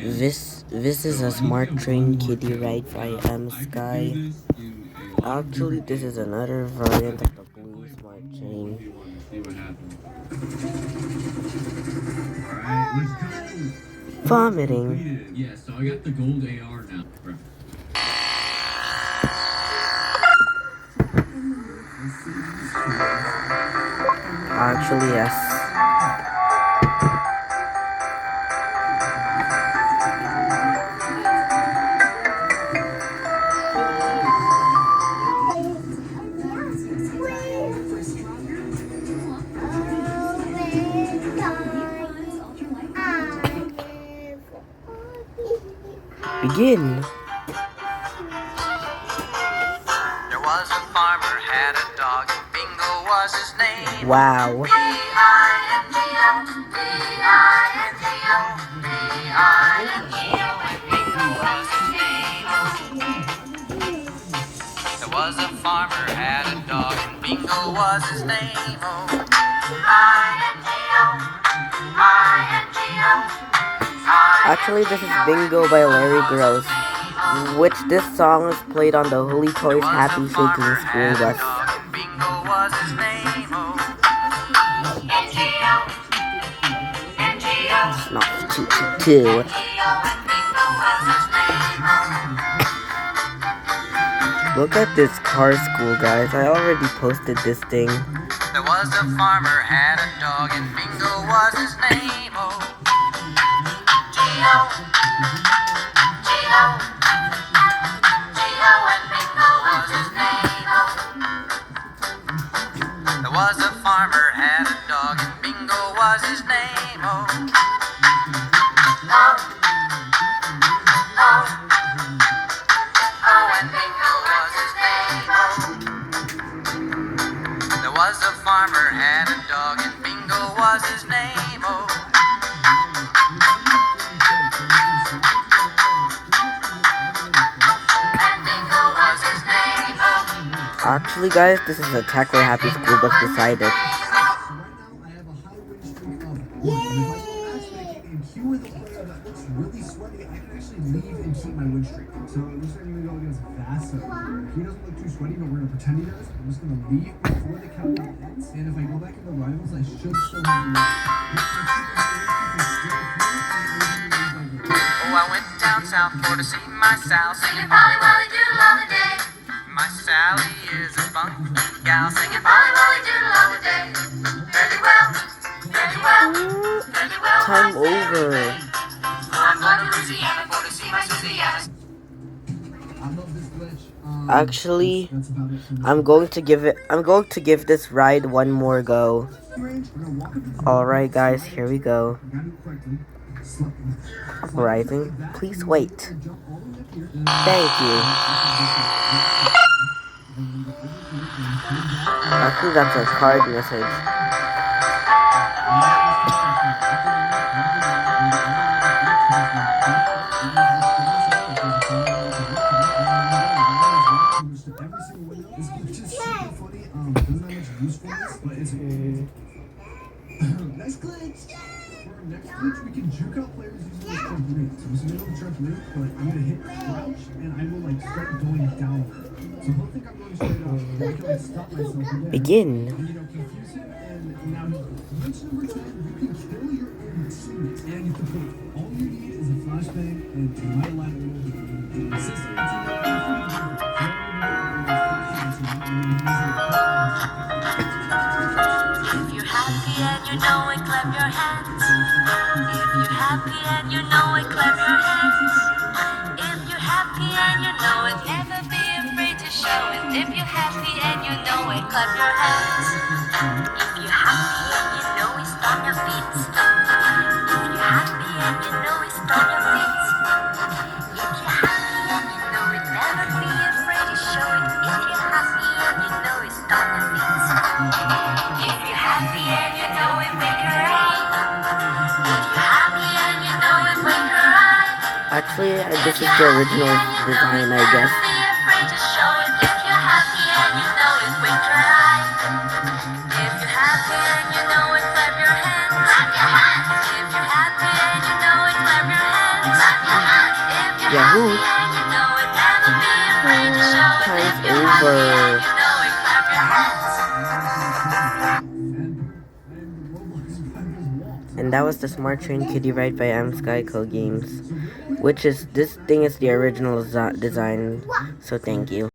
This is a smart train kiddie ride by Sky. Actually, this is another variant of the blue smart train. Vomiting. Yeah, so I got the gold AR now. Actually, yes. Begin. There was a farmer, had a dog, and Bingo was his name. Wow. B-I-N-G-O, B-I-N-G-O, B-I-N-G-O, and Bingo was his name. There was a farmer, had a dog, and Bingo was his name. Oh, I-N-G-O, I-N-G-O. Actually, this is Bingo by Larry Gross, which this song is played on the Holy Toys Happy Shaking School Bus. Bingo was his name. Oh, N-G-O, Not 222. Look at this car school, guys. I already posted this thing. There was a farmer, had a dog, and Bingo was his name. Oh, G-O, G-O, G-O, and Bingo was his name. Oh, there was a farmer, had a dog, and Bingo was his name. Oh, oh, oh, oh, and Bingo was his name. Oh, there was a farmer, had a dog, and Bingo was his name. Oh, and Bingo was his name. Oh, Actually, guys, this is a Tackler Happy School Bus beside it. Really sweaty, I can actually leave and keep my win streak. So it looks like I'm gonna go against Vasa. He doesn't look too sweaty, but we're gonna pretend he does. I'm just gonna leave before the countdown ends. And if I go back into rivals, I should still have oh, I went down south for to see my Sal, singing Polly Wolly Doodle all the day. My Sally is a spunky gal, singing Polly Wolly Doodle all the day. Very well, very well, very well. Time over. I'm going to Louisiana for to see my Susiana. I love this glitch. Actually, That's about it for this. I'm going to give this ride one more go. Alright, guys, here we go. Rising, please wait. Thank you. Actually, that's a card message. Every single window. This glitch is super funny. Doesn't have much usefulness, but it's nice glitch. For our next glitch, we can juke out players using this trampoline. So this is a little trampoline, but I'm gonna hit crouch and I will like start going down. So he'll think I'm going straight up. I can like stop myself again. Begin. And, confuse him. And now glitch number 10, you can kill your own teammates. And you can put all you need is a flashbang and to my lateral assistant If you're happy and you know it, clap your hands. If you're happy and you know it, clap your hands. If you're happy and you know it, never be afraid to show it. If you're happy and you know it, clap your hands. If you're happy and you know it, stomp your feet. If you're happy and you know it, stomp your feet. If you're happy and you know it, never be afraid to show it. If you're happy and you know it, stomp your feet. If you're happy and you know it, wink your eye. If you're happy and you know it, wink your eye. Actually, this is the original design, I guess. Be afraid to show it. If you're happy and you know it, wink your eye. If you're happy and you know it, clap your hands. If you're happy and you know it, clap your hands. Yahoo! and you know it, never be afraid to show it. If Time's you're happy over. and you know it, clap your hands. And that was the Smart Train Kiddie Ride by Sky Games, which is, this thing is the original design, so thank you.